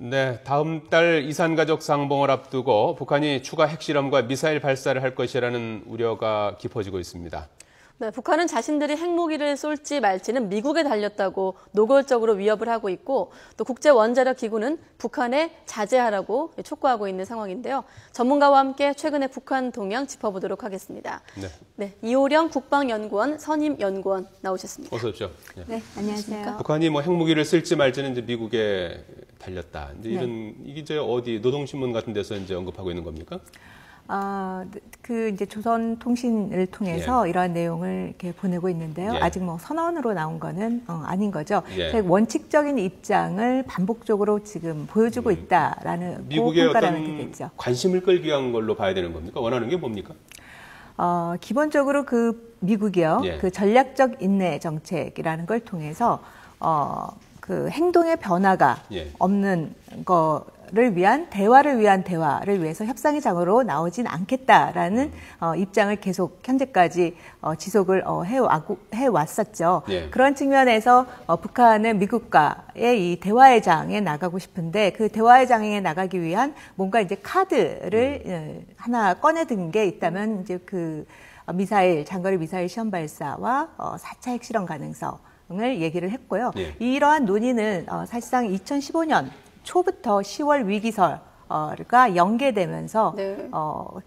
네, 다음 달 이산가족 상봉을 앞두고 북한이 추가 핵실험과 미사일 발사를 할 것이라는 우려가 깊어지고 있습니다. 네, 북한은 자신들이 핵무기를 쏠지 말지는 미국에 달렸다고 노골적으로 위협을 하고 있고 또 국제원자력기구는 북한에 자제하라고 촉구하고 있는 상황인데요. 전문가와 함께 최근의 북한 동향 짚어보도록 하겠습니다. 네, 이호령 국방연구원 선임연구원 나오셨습니다. 어서 오십시오. 네, 안녕하세요. 북한이 뭐 핵무기를 쓸지 말지는 이제 미국에 달렸다. 이제 이게 이제 어디 노동신문 같은 데서 이제 언급하고 있는 겁니까? 이제 조선통신을 통해서 이러한 내용을 이렇게 보내고 있는데요. 아직 뭐 선언으로 나온 거는 아닌 거죠. 원칙적인 입장을 반복적으로 지금 보여주고 있다라는 미국의 어떤 관심을 끌기 위한 걸로 봐야 되는 겁니까? 원하는 게 뭡니까? 기본적으로 그 미국이요. 그 전략적 인내 정책이라는 걸 통해서 그 행동의 변화가 없는 거를 위한 대화를 위해서 협상의 장으로 나오진 않겠다라는 입장을 계속 현재까지 지속을 해왔었죠. 그런 측면에서 북한은 미국과의 이 대화의 장에 나가고 싶은데 그 대화의 장에 나가기 위한 뭔가 이제 카드를 하나 꺼내든 게 있다면 이제 그 장거리 미사일 시험 발사와 4차 핵실험 가능성 을 얘기를 했고요. 이러한 논의는 사실상 2015년 초부터 10월 위기설과 연계되면서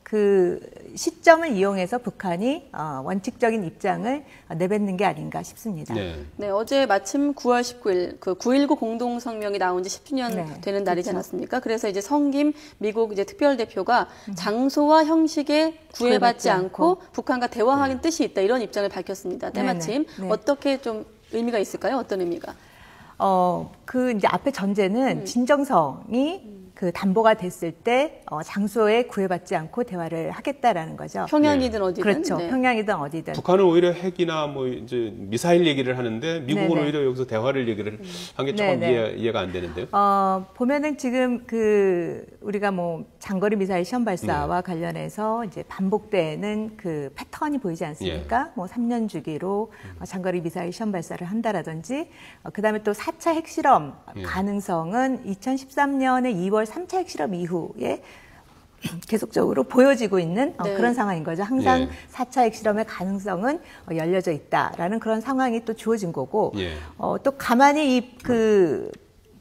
그 시점을 이용해서 북한이 원칙적인 입장을 내뱉는 게 아닌가 싶습니다. 네, 어제 마침 9월 19일 그 9.19 공동성명이 나온 지 10주년 되는 날이지 않았습니까? 그래서 이제 성김 미국 이제 특별대표가 장소와 형식에 구애받지 않고 북한과 대화하는 뜻이 있다 이런 입장을 밝혔습니다. 때마침 어떻게 좀 의미가 있을까요? 어떤 의미가? 그 이제 앞에 전제는 진정성이 그 담보가 됐을 때 장소에 구애받지 않고 대화를 하겠다라는 거죠. 평양이든 어디든. 그렇죠. 평양이든 어디든. 북한은 오히려 핵이나 뭐 이제 미사일 얘기를 하는데 미국은 오히려 여기서 대화를 얘기를 한 게 조금 이해가 안 되는데요. 보면은 지금 그 우리가 뭐 장거리 미사일 시험 발사와 관련해서 이제 반복되는 그 패턴이 보이지 않습니까? 뭐 3년 주기로 장거리 미사일 시험 발사를 한다라든지 그다음에 또 4차 핵실험 가능성은 2013년에 2월 3차 핵실험 이후에 계속적으로 보여지고 있는 그런 상황인 거죠. 항상 4차 핵실험의 가능성은 열려져 있다라는 그런 상황이 또 주어진 거고 또 가만히 그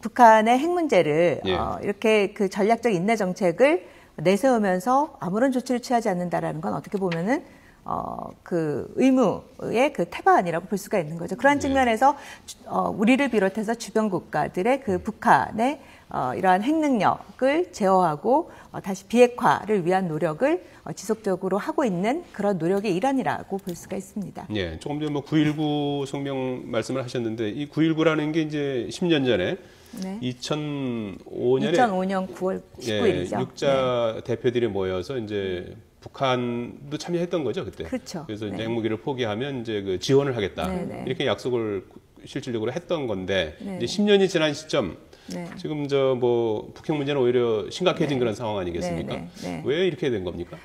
북한의 핵 문제를 이렇게 그 전략적 인내 정책을 내세우면서 아무런 조치를 취하지 않는다라는 건 어떻게 보면은 그 의무의 그 태반이라고 볼 수가 있는 거죠. 그런 측면에서 우리를 비롯해서 주변 국가들의 그 북한의 이러한 핵 능력을 제어하고 다시 비핵화를 위한 노력을 지속적으로 하고 있는 그런 노력의 일환이라고 볼 수가 있습니다. 조금 전에 뭐 9.19 성명 말씀을 하셨는데 이 9.19라는 게 이제 10년 전에 2005년 9월 19일이죠. 육자 대표들이 모여서 이제 북한도 참여했던 거죠 그때. 그렇죠. 그래서 이제 핵무기를 포기하면 이제 그 지원을 하겠다 이렇게 약속을 실질적으로 했던 건데 이제 10년이 지난 시점. 지금 뭐 북핵 문제는 오히려 심각해진 그런 상황 아니겠습니까? 왜 이렇게 된 겁니까?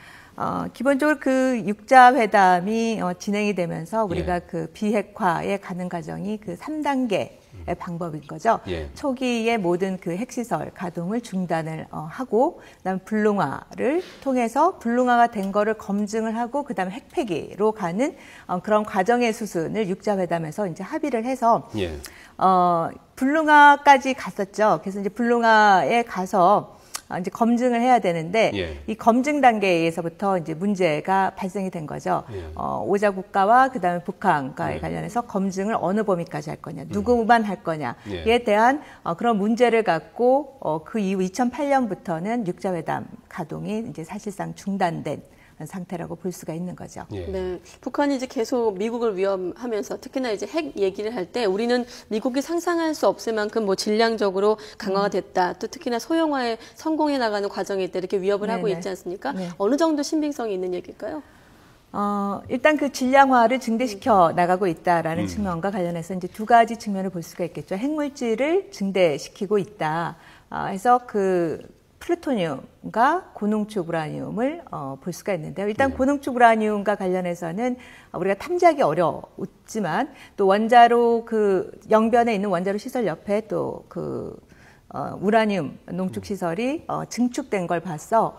기본적으로 그 육자 회담이 진행이 되면서 우리가 그 비핵화에 가는 과정이 그 3단계의 방법인 거죠. 초기에 모든 그 핵시설 가동을 중단을 하고 그다음 불능화를 통해서 불능화가 된 거를 검증을 하고 그다음 핵폐기로 가는 그런 과정의 수순을 육자 회담에서 이제 합의를 해서 불능화까지 갔었죠. 그래서 이제 불능화에 가서 이제 검증을 해야 되는데 이 검증 단계에서부터 이제 문제가 발생이 된 거죠. 오자 국가와 그다음에 북한과에 관련해서 검증을 어느 범위까지 할 거냐, 누구만 할 거냐에 대한 그런 문제를 갖고 그 이후 2008년부터는 육자회담 가동이 이제 사실상 중단된 상태라고 볼 수가 있는 거죠. 네, 북한이 이제 계속 미국을 위협하면서 특히나 이제 핵 얘기를 할 때 우리는 미국이 상상할 수 없을 만큼 뭐 질량적으로 강화가 됐다. 또 특히나 소형화에 성공해 나가는 과정에 있다 이렇게 위협을 하고 있지 않습니까? 어느 정도 신빙성이 있는 얘기일까요? 일단 그 질량화를 증대시켜 나가고 있다라는 측면과 관련해서 이제 두 가지 측면을 볼 수가 있겠죠. 핵물질을 증대시키고 있다. 해서 그 플루토늄과 고농축 우라늄을 볼 수가 있는데요. 일단 고농축 우라늄과 관련해서는 우리가 탐지하기 어렵지만 또 원자로 그 영변에 있는 원자로 시설 옆에 또 그 우라늄 농축 시설이 증축된 걸 봐서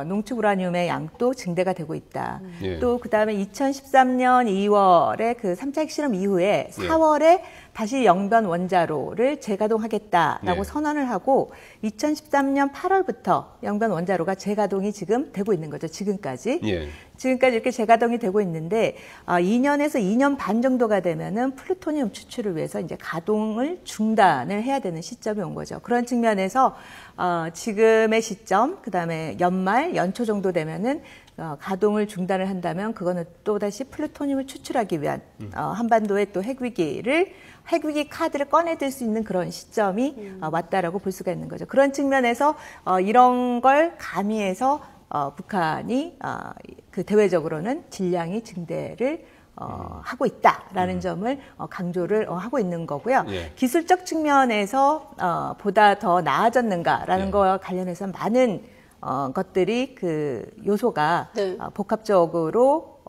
농축 우라늄의 양도 증대가 되고 있다. 예. 또 그다음에 2013년 2월에 그 3차 핵실험 이후에 4월에 다시 영변 원자로를 재가동하겠다라고 예. 선언을 하고 2013년 8월부터 영변 원자로가 재가동이 지금 되고 있는 거죠. 지금까지. 예. 지금까지 이렇게 재가동이 되고 있는데 2년에서 2년 반 정도가 되면은 플루토늄 추출을 위해서 이제 가동을 중단을 해야 되는 시점이 온 거죠. 그런 측면에서 지금의 시점, 그다음에 연말, 연초 정도 되면은 가동을 중단을 한다면 그거는 또다시 플루토늄을 추출하기 위한 한반도의 또 핵위기 카드를 꺼내들 수 있는 그런 시점이 왔다라고 볼 수가 있는 거죠. 그런 측면에서 이런 걸 가미해서 북한이 그 대외적으로는 질량이 증대를 하고 있다라는 점을 강조를 하고 있는 거고요. 예. 기술적 측면에서 보다 더 나아졌는가라는 예. 거와 관련해서 많은 것들이 그 요소가 네. 복합적으로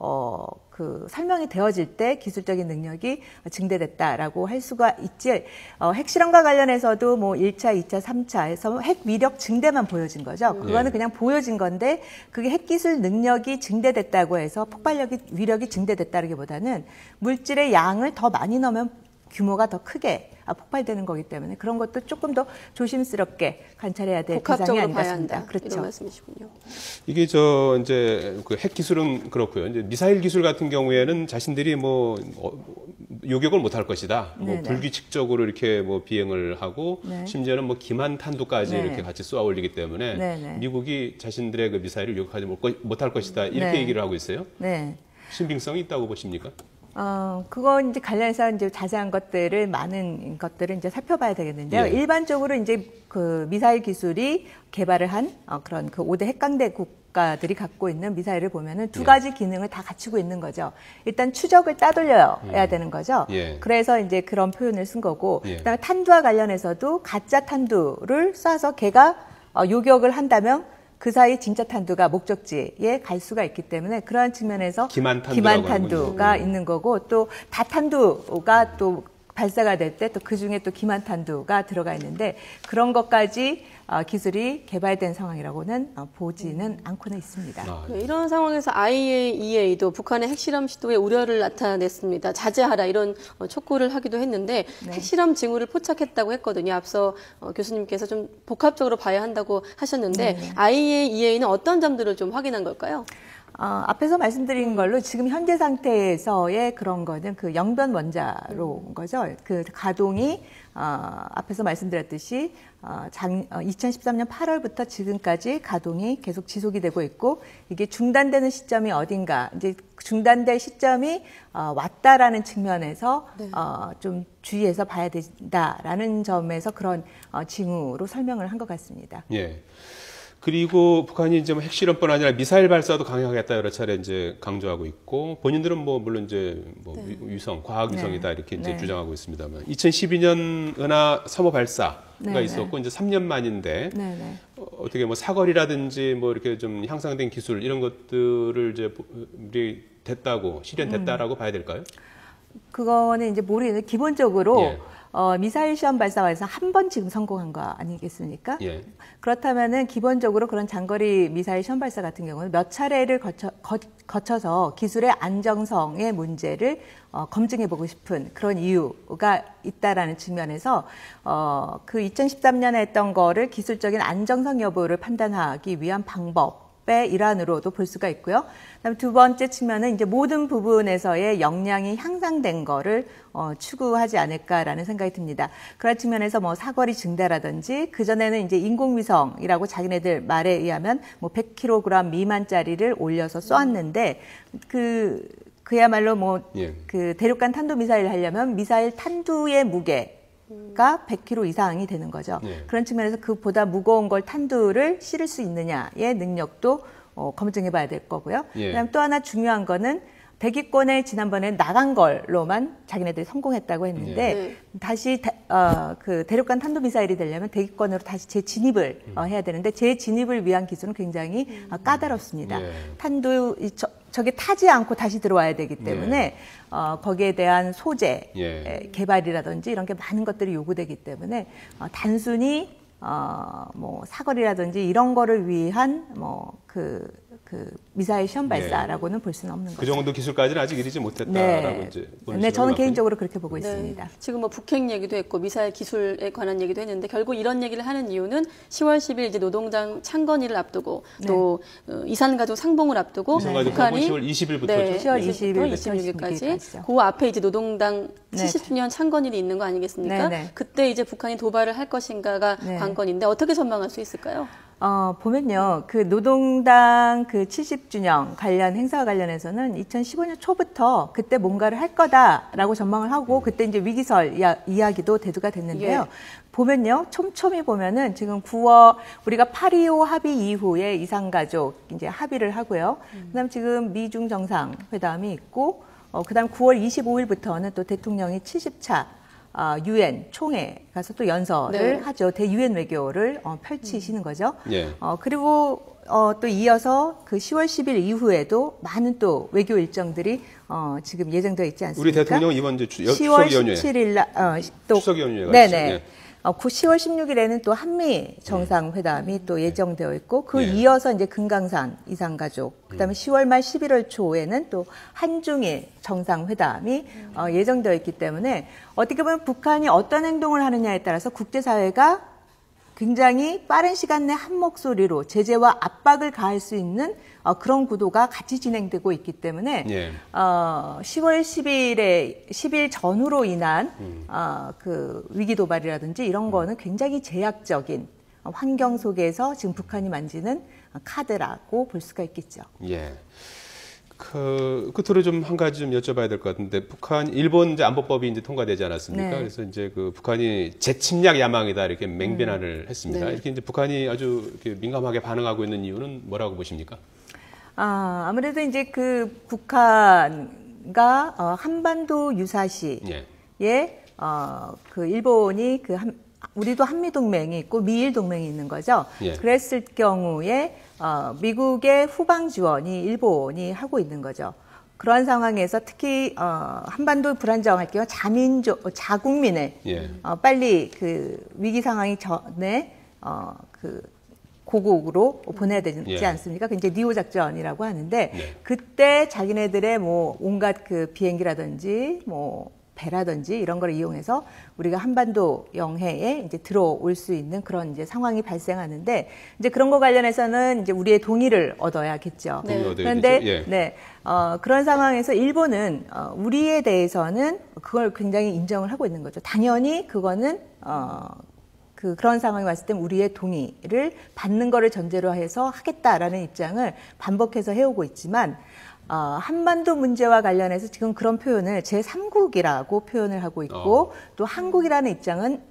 그 설명이 되어질 때 기술적인 능력이 증대됐다라고 할 수가 있지. 핵실험과 관련해서도 뭐 1차, 2차, 3차에서 핵 위력 증대만 보여진 거죠. 그거는 그냥 보여진 건데 그게 핵 기술 능력이 증대됐다고 해서 폭발력이 위력이 증대됐다기보다는 물질의 양을 더 많이 넣으면 규모가 더 크게 폭발되는 거기 때문에 그런 것도 조금 더 조심스럽게 관찰해야 될 대상이 아닌가 싶습니다. 그렇죠. 이런 말씀이시군요. 이게 이제 그 핵 기술은 그렇고요. 이제 미사일 기술 같은 경우에는 자신들이 뭐 요격을 못할 것이다. 뭐 불규칙적으로 이렇게 뭐 비행을 하고 심지어는 뭐 기만 탄두까지 이렇게 같이 쏘아 올리기 때문에 미국이 자신들의 그 미사일을 요격하지 못할 것이다. 이렇게 얘기를 하고 있어요. 네. 신빙성이 있다고 보십니까? 그거 이제 관련해서 이제 자세한 것들을 많은 것들을 이제 살펴봐야 되겠는데요. 예. 일반적으로 이제 그 미사일 기술이 개발을 한 그런 그 5대 핵강대 국가들이 갖고 있는 미사일을 보면은 두 가지 기능을 다 갖추고 있는 거죠. 일단 추적을 따돌려야 되는 거죠. 예. 그래서 이제 그런 표현을 쓴 거고, 예. 그다음에 탄두와 관련해서도 가짜 탄두를 쏴서 걔가 요격을 한다면 그 사이 진짜 탄두가 목적지에 갈 수가 있기 때문에 그러한 측면에서 기만 탄두가 있는 거고 또 다탄두가 또 발사가 될 때 또 그 중에 또 기만 탄두가 들어가 있는데 그런 것까지 기술이 개발된 상황이라고는 보지는 않고는 있습니다. 네, 이런 상황에서 IAEA도 북한의 핵실험 시도에 우려를 나타냈습니다. 자제하라 이런 촉구를 하기도 했는데 핵실험 징후를 포착했다고 했거든요. 앞서 교수님께서 좀 복합적으로 봐야 한다고 하셨는데 IAEA는 어떤 점들을 좀 확인한 걸까요? 앞에서 말씀드린 걸로 지금 현재 상태에서의 그런 거는 그 영변 원자로인 거죠. 그 가동이 앞에서 말씀드렸듯이 2013년 8월부터 지금까지 가동이 계속 지속이 되고 있고 이게 중단되는 시점이 어딘가 이제 중단될 시점이 왔다라는 측면에서 좀 주의해서 봐야 된다라는 점에서 그런 징후로 설명을 한 것 같습니다. 예. 그리고 북한이 이제 뭐 핵실험뿐 아니라 미사일 발사도 강행하겠다 여러 차례 이제 강조하고 있고 본인들은 뭐 물론 이제 뭐 위성, 과학 위성이다 이렇게 이제 주장하고 있습니다만 2012년 은하 3호 발사가 있었고 이제 3년 만인데 어떻게 뭐 사거리라든지 뭐 이렇게 좀 향상된 기술 이런 것들을 이제 우리 됐다고 실현됐다라고 봐야 될까요? 그거는 이제 모르겠는데 기본적으로 미사일 시험 발사에서 한 번 지금 성공한 거 아니겠습니까? 예. 그렇다면은 기본적으로 그런 장거리 미사일 시험 발사 같은 경우는 몇 차례를 거쳐서 기술의 안정성의 문제를 검증해보고 싶은 그런 이유가 있다라는 측면에서 그 2013년에 했던 거를 기술적인 안정성 여부를 판단하기 위한 방법의 일환으로도 볼 수가 있고요. 그다음에 두 번째 측면은 이제 모든 부분에서의 역량이 향상된 거를 추구하지 않을까라는 생각이 듭니다. 그런 측면에서 뭐 사거리 증대라든지 그전에는 이제 인공위성이라고 자기네들 말에 의하면 뭐 100kg 미만짜리를 올려서 쏘았는데 그야말로 뭐 그 대륙간 탄도미사일을 하려면 미사일 탄두의 무게가 100kg 이상이 되는 거죠. 그런 측면에서 그보다 무거운 걸 탄두를 실을 수 있느냐의 능력도 검증해 봐야 될 거고요. 그다음 또 하나 중요한 거는 대기권에 지난번에 나간 걸로만 자기네들이 성공했다고 했는데 다시 그 대륙간 탄도미사일이 되려면 대기권으로 다시 재진입을 해야 되는데 재진입을 위한 기술은 굉장히 까다롭습니다. 탄도 저게 타지 않고 다시 들어와야 되기 때문에 거기에 대한 소재 개발이라든지 이런 게 많은 것들이 요구되기 때문에 단순히 뭐 사거리라든지 이런 거를 위한 미사일 시험 발사라고는 볼 수는 없는 거죠. 그 정도 기술까지는 아직 이르지 못했다라고 이제 보는 네, 저는 맞군요. 개인적으로 그렇게 보고 네. 있습니다. 지금 뭐 북핵 얘기도 했고 미사일 기술에 관한 얘기도 했는데 결국 이런 얘기를 하는 이유는 10월 10일 이제 노동당 창건일을 앞두고 또 이산가족 상봉을 앞두고 이산가족 상봉 10월 20일부터죠. 네, 10월 20일부터 20일부터 26일까지 그 앞에 이제 노동당 70주년 창건일이 있는 거 아니겠습니까? 그때 이제 북한이 도발을 할 것인가가 관건인데 어떻게 전망할 수 있을까요? 보면요, 그 노동당 그 70주년 관련 행사와 관련해서는 2015년 초부터 그때 뭔가를 할 거다라고 전망을 하고 그때 이제 위기설 이야기도 대두가 됐는데요. 보면요, 촘촘히 보면은 지금 9월 우리가 8.25 합의 이후에 이산가족 이제 합의를 하고요. 그다음 지금 미중 정상회담이 있고, 그다음 9월 25일부터는 또 대통령이 70차 UN 총회 가서 또 연설을 하죠. 대유엔 외교를 펼치시는 거죠. 그리고 또 이어서 그 10월 10일 이후에도 많은 또 외교 일정들이 지금 예정되어 있지 않습니까? 우리 대통령 이번 이제 10월 17일 날 또 추석 연휴가 네네. 10월 16일에는 또 한미 정상회담이 또 예정되어 있고 그 이어서 이제 금강산 이산가족 그다음에 10월 말 11월 초에는 또 한중일 정상회담이 예정되어 있기 때문에 어떻게 보면 북한이 어떤 행동을 하느냐에 따라서 국제사회가 굉장히 빠른 시간 내 한 목소리로 제재와 압박을 가할 수 있는 그런 구도가 같이 진행되고 있기 때문에 10월 10일 전후로 인한 그 위기 도발이라든지 이런 거는 굉장히 제약적인 환경 속에서 지금 북한이 만지는 카드라고 볼 수가 있겠죠. 예. 끝으로 좀 한 가지 좀 여쭤봐야 될 것 같은데 북한 일본 이제 안보법이 이제 통과되지 않았습니까? 네. 그래서 이제 그 북한이 재침략 야망이다 이렇게 맹비난을 했습니다. 이렇게 이제 북한이 아주 이렇게 민감하게 반응하고 있는 이유는 뭐라고 보십니까? 아무래도 이제 그 북한가 한반도 유사시에 그 일본이 우리도 한미 동맹이 있고 미일 동맹이 있는 거죠. 그랬을 경우에 미국의 후방 지원이 일본이 하고 있는 거죠. 그러한 상황에서 특히 한반도 불안정할 경우 자국민을 빨리 그 위기 상황이 전에 그 고국으로 보내야 되지 않습니까? 그 이제 니오 작전이라고 하는데 그때 자기네들의 뭐 온갖 그 비행기라든지 뭐 배라든지 이런 걸 이용해서 우리가 한반도 영해에 이제 들어올 수 있는 그런 이제 상황이 발생하는데 이제 그런 거 관련해서는 이제 우리의 동의를 얻어야겠죠. 그런데 그런 상황에서 일본은 우리에 대해서는 그걸 굉장히 인정을 하고 있는 거죠. 당연히 그거는 그런 상황이 왔을 때 우리의 동의를 받는 거를 전제로 해서 하겠다라는 입장을 반복해서 해오고 있지만 한반도 문제와 관련해서 지금 그런 표현을 제3국이라고 표현을 하고 있고 또 한국이라는 입장은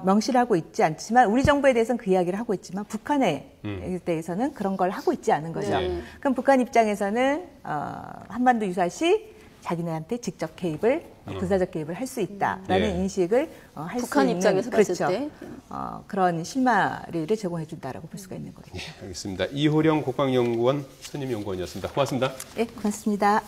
명시를 하고 있지 않지만 우리 정부에 대해서는 그 이야기를 하고 있지만 북한에 대해서는 그런 걸 하고 있지 않은 거죠. 그럼 북한 입장에서는 한반도 유사시 자기네한테 직접 개입을 군사적 개입을 할 수 있다라는 인식을 할 수 있는 북한 입장에서 봤을 때 그런 실마리를 제공해 준다라고 볼 수가 있는 거죠. 알겠습니다. 이호령 국방연구원 선임연구원이었습니다. 고맙습니다. 네, 고맙습니다.